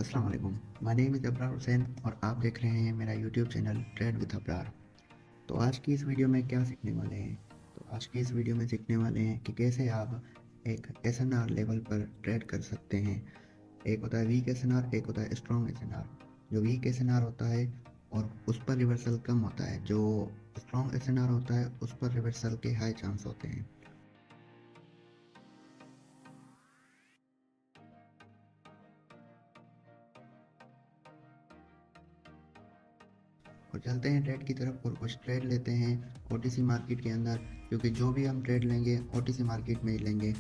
अस्सलाम वालेकुम। My name is Abrar Hussain और आप देख रहे हैं मेरा YouTube channel trade with Abrar. तो आज की इस वीडियो में क्या सीखने वाले हैं? तो आज की इस वीडियो में सीखने वाले हैं कि कैसे आप एक एसएनआर लेवल पर ट्रेड कर सकते हैं। एक होता है वीक एसएनआर, एक होता है स्ट्रॉन्ग एसएनआर। जो वीक एसएनआर होता है और उस पर रिवर्सल कम होता है, जो स्ट्रॉन्ग एसएनआर होता है उस पर रिवर्सल के हाई चांस होते हैं। और चलते हैं ट्रेड की तरफ और कुछ ट्रेड लेते हैं ओटीसी मार्केट के अंदर, क्योंकि जो भी हम ट्रेड लेंगे ओटीसी मार्केट में ही लेंगे।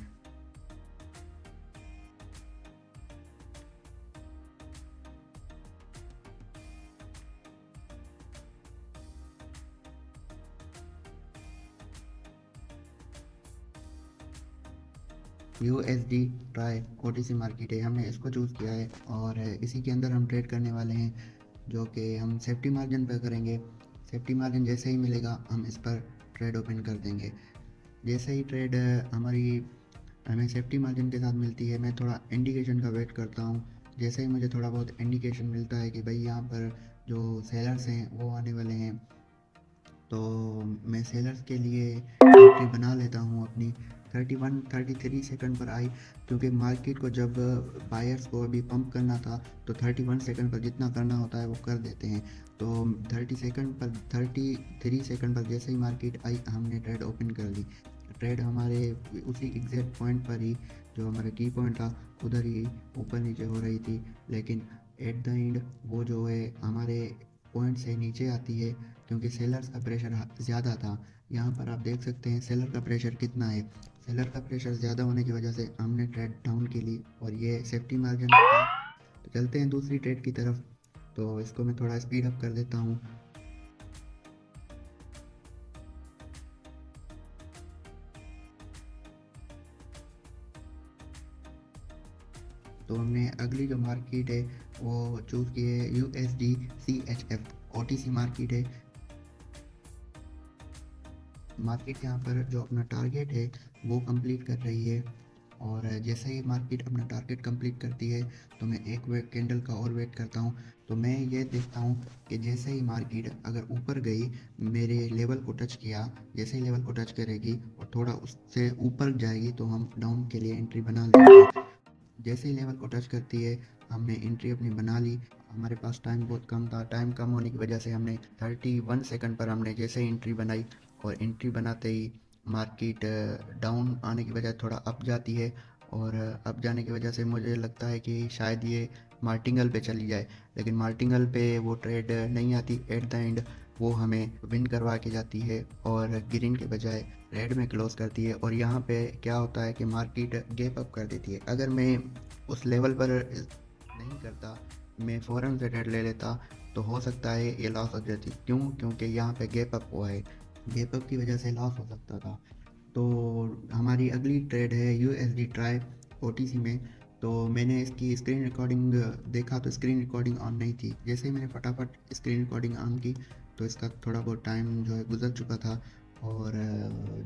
यूएसडी ट्राई ओटीसी मार्केट है, हमने इसको चूज़ किया है और इसी के अंदर हम ट्रेड करने वाले हैं, जो कि हम सेफ्टी मार्जिन पर करेंगे। सेफ्टी मार्जिन जैसे ही मिलेगा हम इस पर ट्रेड ओपन कर देंगे। जैसे ही ट्रेड हमारी हमें सेफ्टी मार्जिन के साथ मिलती है, मैं थोड़ा इंडिकेशन का वेट करता हूँ। जैसे ही मुझे थोड़ा बहुत इंडिकेशन मिलता है कि भाई यहाँ पर जो सेलर्स हैं वो आने वाले हैं, तो मैं सेलर्स के लिए एंट्री बना लेता हूँ अपनी। 33 सेकंड पर आई, क्योंकि मार्केट को जब बायर्स को अभी पंप करना था तो 31 सेकंड पर जितना करना होता है वो कर देते हैं। तो 33 सेकंड पर जैसे ही मार्केट आई हमने ट्रेड ओपन कर ली। ट्रेड हमारे उसी एग्जैक्ट पॉइंट पर ही, जो हमारा की पॉइंट था उधर ही ऊपर नीचे हो रही थी, लेकिन एट द एंड वो जो है हमारे पॉइंट से नीचे आती है, क्योंकि सेलर्स का प्रेशर ज़्यादा था। यहाँ पर आप देख सकते हैं सेलर का प्रेशर कितना है। सेलर का प्रेशर ज़्यादा होने की वजह से हमने ट्रेड डाउन की ली और ये सेफ्टी मार्जिन था। तो चलते हैं दूसरी ट्रेड की तरफ। तो इसको मैं थोड़ा स्पीड अप कर देता हूँ। तो हमने अगली जो मार्केट है वो चूज़ की है यूएसडी CHF ओटीसी मार्केट है। मार्केट यहाँ पर जो अपना टारगेट है वो कंप्लीट कर रही है, और जैसे ही मार्केट अपना टारगेट कंप्लीट करती है तो मैं एक वेट कैंडल का और वेट करता हूँ। तो मैं ये देखता हूँ कि जैसे ही मार्केट अगर ऊपर गई, मेरे लेवल को टच किया, जैसे ही लेवल को टच करेगी और थोड़ा उससे ऊपर जाएगी तो हम डाउन के लिए एंट्री बना लेंगे। जैसे ही लेवल को टच करती है हमने एंट्री अपनी बना ली। हमारे पास टाइम बहुत कम था, टाइम कम होने की वजह से हमने 31 सेकंड पर हमने जैसे ही एंट्री बनाई, और एंट्री बनाते ही मार्केट डाउन आने की बजाय थोड़ा अप जाती है, और अप जाने की वजह से मुझे लगता है कि शायद ये मार्टिंगल पे चली जाए, लेकिन मार्टिंगल पे वो ट्रेड नहीं आती। एट द एंड वो हमें विन करवा के जाती है और ग्रीन के बजाय रेड में क्लोज करती है। और यहाँ पे क्या होता है कि मार्केट गैप अप कर देती है। अगर मैं उस लेवल पर नहीं करता, मैं फ़ौरन से ट्रेड ले लेता, तो हो सकता है ये लॉस हो जाती। क्यों? क्योंकि यहाँ पे गैप अप हुआ है, गैप अप की वजह से लॉस हो सकता था। तो हमारी अगली ट्रेड है यूएसडी ट्राई ओटीसी में। तो मैंने इसकी स्क्रीन रिकॉर्डिंग देखा तो स्क्रीन रिकॉर्डिंग ऑन नहीं थी। जैसे ही मैंने फटाफट स्क्रीन रिकॉर्डिंग ऑन की तो इसका थोड़ा बहुत टाइम जो है गुजर चुका था, और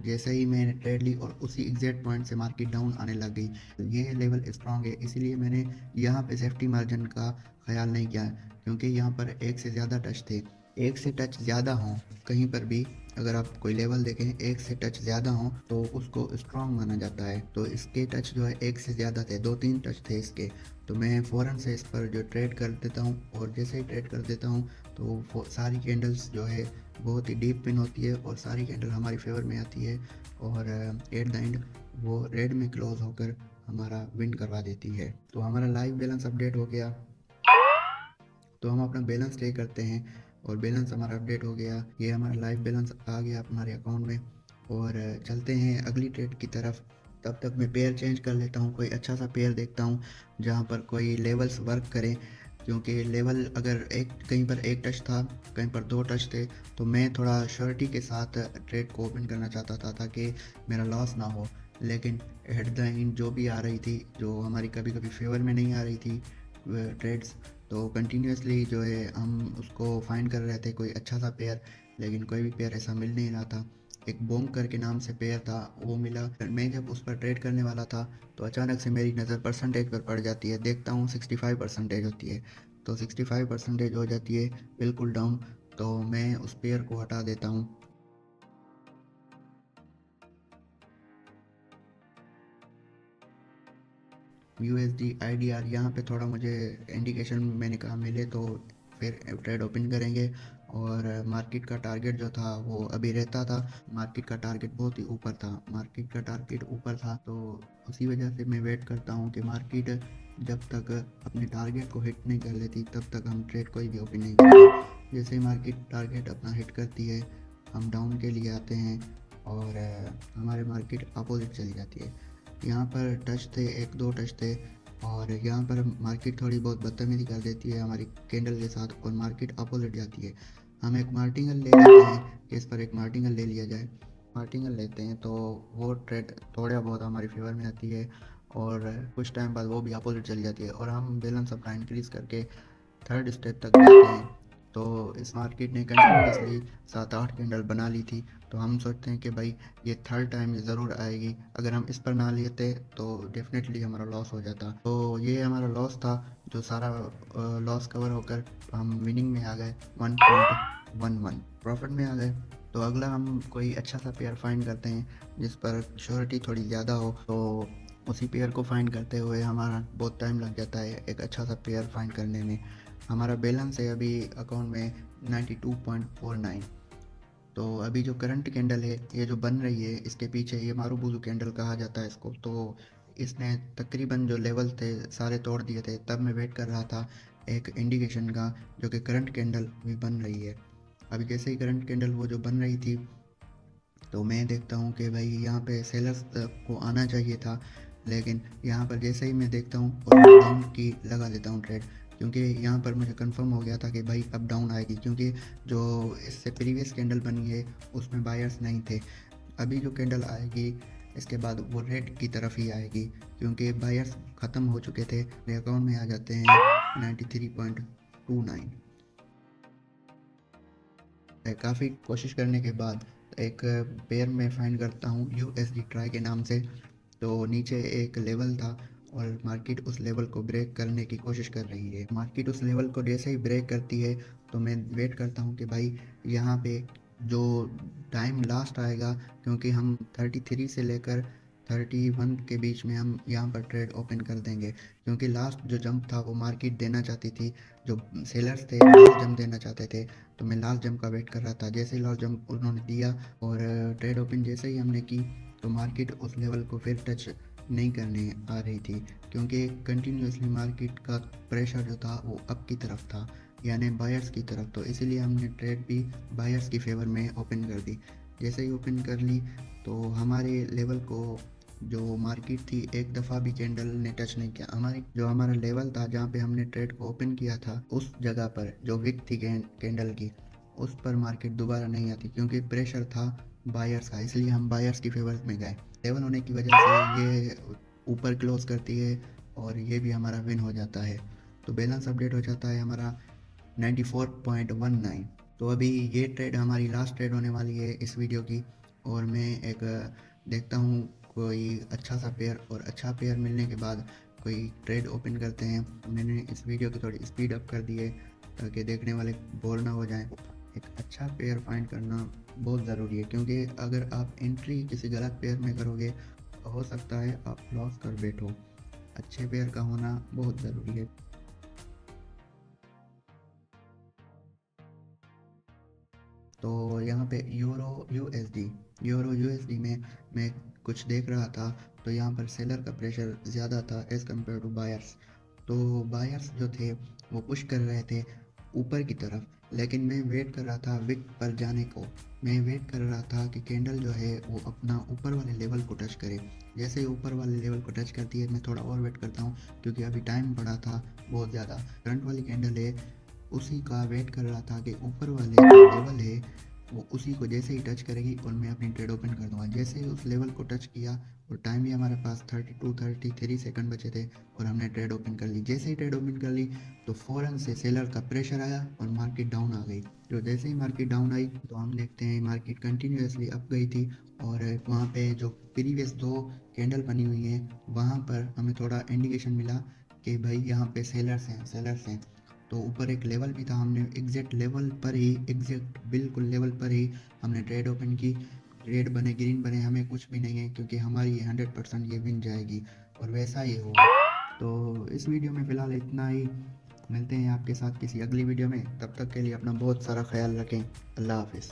जैसे ही मैंने ट्रेड ली और उसी एग्जैक्ट पॉइंट से मार्केट डाउन आने लग गई। तो ये लेवल स्ट्रांग है, इसीलिए मैंने यहाँ पे सेफ्टी मार्जिन का ख्याल नहीं किया, क्योंकि यहाँ पर एक से ज़्यादा टच थे। एक से टच ज़्यादा हों कहीं पर भी, अगर आप कोई लेवल देखें एक से टच ज़्यादा हों तो उसको स्ट्रांग माना जाता है। तो इसके टच जो है एक से ज़्यादा थे, 2-3 टच थे इसके। तो मैं फ़ौरन से इस पर जो ट्रेड कर देता हूँ, और जैसे ही ट्रेड कर देता हूँ तो सारी कैंडल्स जो है बहुत ही डीप पिन होती है और सारी कैंडल हमारी फेवर में आती है, और एट द एंड वो रेड में क्लोज होकर हमारा विन करवा देती है। तो हमारा लाइव बैलेंस अपडेट हो गया, तो हम अपना बैलेंस ले करते हैं और बैलेंस हमारा अपडेट हो गया। ये हमारा लाइव बैलेंस आ गया हमारे अकाउंट में, और चलते हैं अगली ट्रेड की तरफ। तब तक मैं पेयर चेंज कर लेता हूँ, कोई अच्छा सा पेयर देखता हूँ जहाँ पर कोई लेवल्स वर्क करें, क्योंकि लेवल अगर एक कहीं पर एक टच था, कहीं पर 2 टच थे, तो मैं थोड़ा श्योरिटी के साथ ट्रेड को ओपन करना चाहता था ताकि मेरा लॉस ना हो। लेकिन एट द एंड जो भी आ रही थी, जो हमारी कभी कभी फेवर में नहीं आ रही थी ट्रेड्स, तो कंटिन्यूसली जो है हम उसको फाइंड कर रहे थे कोई अच्छा सा पेयर, लेकिन कोई भी पेयर ऐसा मिल नहीं रहा था। एक बोंग करके नाम से पेयर था वो मिला। मैं जब उस पर ट्रेड करने वाला था तो अचानक से मेरी नज़र परसेंटेज पर पड़ जाती है, देखता हूँ 65% होती है। तो 65% हो जाती है बिल्कुल डाउन, तो मैं उस पेयर को हटा देता हूँ। USD IDR यहाँ पे थोड़ा मुझे इंडिकेशन मैंने कहा मिले तो फिर ट्रेड ओपन करेंगे। और मार्केट का टारगेट जो था वो अभी रहता था, मार्केट का टारगेट बहुत ही ऊपर था, मार्केट का टारगेट ऊपर था, तो उसी वजह से मैं वेट करता हूँ कि मार्केट जब तक अपने टारगेट को हिट नहीं कर लेती तब तक हम ट्रेड कोई भी ओपन नहीं करेंगे। जैसे ही मार्केट टारगेट अपना हिट करती है हम डाउन के लिए आते हैं और हमारे मार्केट अपोजिट चली जाती है। यहाँ पर टच थे, एक दो टच थे, और यहाँ पर मार्केट थोड़ी बहुत बदतमीजी कर देती है हमारी कैंडल के साथ और मार्केट अपोजिट जाती है। हम एक मार्टिंगल ले लेते हैं कि इस पर एक मार्टिंगल ले लिया जाए। मार्टिंगल लेते हैं तो वो ट्रेड थोड़ा बहुत हमारी फेवर में आती है और कुछ टाइम बाद वो भी अपोजिट चली जाती है और हम बैलेंस अपना इंक्रीज़ करके थर्ड स्टेप तक जाते हैं। तो इस मार्केट ने कंटिन्यूसली 7-8 कैंडल बना ली थी, तो हम सोचते हैं कि भाई ये थर्ड टाइम ज़रूर आएगी, अगर हम इस पर ना लेते तो डेफिनेटली हमारा लॉस हो जाता। तो ये हमारा लॉस था, जो सारा लॉस कवर होकर हम विनिंग में आ गए, 1.11 प्रॉफिट में आ गए। तो अगला हम कोई अच्छा सा पेयर फाइंड करते हैं जिस पर श्योरिटी थोड़ी ज़्यादा हो, तो उसी पेयर को फाइंड करते हुए हमारा बहुत टाइम लग जाता है एक अच्छा सा पेयर फाइंड करने में। हमारा बैलेंस है अभी अकाउंट में 92.49। तो अभी जो करंट कैंडल है ये जो बन रही है इसके पीछे ये मारूबुजू कैंडल कहा जाता है इसको। तो इसने तकरीबन जो लेवल थे सारे तोड़ दिए थे, तब मैं वेट कर रहा था एक इंडिकेशन का जो कि करंट कैंडल भी बन रही है। अभी जैसे ही करंट कैंडल वो जो बन रही थी तो मैं देखता हूँ कि भाई यहाँ पे सेलर्स को आना चाहिए था, लेकिन यहाँ पर जैसे ही मैं देखता हूँ और डाउन की लगा लेता हूँ ट्रेड, क्योंकि यहाँ पर मुझे कंफर्म हो गया था कि भाई अब डाउन आएगी, क्योंकि जो इससे प्रीवियस कैंडल बनी है उसमें बायर्स नहीं थे। अभी जो कैंडल आएगी इसके बाद वो रेड की तरफ ही आएगी, क्योंकि बायर्स ख़त्म हो चुके थे। मेरे अकाउंट में आ जाते हैं 93.29। काफ़ी कोशिश करने के बाद एक पेयर में फाइंड करता हूँ USD ट्राई के नाम से। तो नीचे एक लेवल था और मार्केट उस लेवल को ब्रेक करने की कोशिश कर रही है। मार्केट उस लेवल को जैसे ही ब्रेक करती है तो मैं वेट करता हूँ कि भाई यहाँ पे जो टाइम लास्ट आएगा, क्योंकि हम 33 से लेकर 31 के बीच में हम यहाँ पर ट्रेड ओपन कर देंगे, क्योंकि लास्ट जो जंप था वो मार्केट देना चाहती थी, जो सेलर्स थे लास्ट जंप देना चाहते थे। तो मैं लास्ट जंप का वेट कर रहा था, जैसे ही लास्ट जंप उन्होंने दिया और ट्रेड ओपन जैसे ही हमने की तो मार्केट उस लेवल को फिर टच नहीं करने आ रही थी, क्योंकि कंटिन्यूसली मार्केट का प्रेशर जो था वो अप की तरफ था, यानी बायर्स की तरफ। तो इसीलिए हमने ट्रेड भी बायर्स की फेवर में ओपन कर दी। जैसे ही ओपन कर ली तो हमारे लेवल को, जो मार्केट थी, एक दफ़ा भी कैंडल ने टच नहीं किया। हमारी जो हमारा लेवल था जहाँ पे हमने ट्रेड को ओपन किया था उस जगह पर जो विक थी कैंडल की, उस पर मार्केट दोबारा नहीं आती, क्योंकि प्रेशर था बायर्स का, इसलिए हम बायर्स की फेवर में गए। लेवल होने की वजह से ये ऊपर क्लोज करती है और ये भी हमारा विन हो जाता है। तो बैलेंस अपडेट हो जाता है हमारा 94.19। तो अभी ये ट्रेड हमारी लास्ट ट्रेड होने वाली है इस वीडियो की, और मैं एक देखता हूँ कोई अच्छा सा पेयर, और अच्छा पेयर मिलने के बाद कोई ट्रेड ओपन करते हैं। मैंने इस वीडियो की थोड़ी स्पीड अप कर दी है ताकि देखने वाले बोर ना हो जाएं। एक अच्छा पेयर फाइंड करना बहुत ज़रूरी है, क्योंकि अगर आप एंट्री किसी गलत पेयर में करोगे तो हो सकता है आप लॉस कर बैठो। अच्छे पेयर का होना बहुत ज़रूरी है। तो यहाँ पे यूरो यूएसडी में मैं कुछ देख रहा था, तो यहाँ पर सेलर का प्रेशर ज़्यादा था एज़ कम्पेयर टू बायर्स। तो बायर्स जो थे वो पुश कर रहे थे ऊपर की तरफ, लेकिन मैं वेट कर रहा था विक पर जाने को। मैं वेट कर रहा था कि कैंडल जो है वो अपना ऊपर वाले लेवल को टच करे। जैसे ही ऊपर वाले लेवल को टच करती है मैं थोड़ा और वेट करता हूँ, क्योंकि अभी टाइम पड़ा था बहुत ज़्यादा। करंट वाली कैंडल है उसी का वेट कर रहा था कि ऊपर वाले जो लेवल है वो उसी को जैसे ही टच करेगी और मैं अपनी ट्रेड ओपन कर दूंगा। जैसे ही उस लेवल को टच किया और टाइम भी हमारे पास 33 सेकंड बचे थे और हमने ट्रेड ओपन कर ली। जैसे ही ट्रेड ओपन कर ली तो फ़ौरन से सेलर का प्रेशर आया और मार्केट डाउन आ गई। तो जैसे ही मार्केट डाउन आई तो हम देखते हैं मार्केट कंटिन्यूसली अप गई थी और वहाँ पे जो प्रीवियस 2 कैंडल बनी हुई हैं वहाँ पर हमें थोड़ा इंडिकेशन मिला कि भाई यहाँ पे सेलर्स हैं। तो ऊपर एक लेवल भी था, हमने एग्जैक्ट बिल्कुल लेवल पर ही हमने ट्रेड ओपन की। रेड बने ग्रीन बने हमें कुछ भी नहीं है, क्योंकि हमारी 100% ये विन जाएगी और वैसा ही हुआ। तो इस वीडियो में फ़िलहाल इतना ही। मिलते हैं आपके साथ किसी अगली वीडियो में, तब तक के लिए अपना बहुत सारा ख्याल रखें। अल्लाह हाफिज़।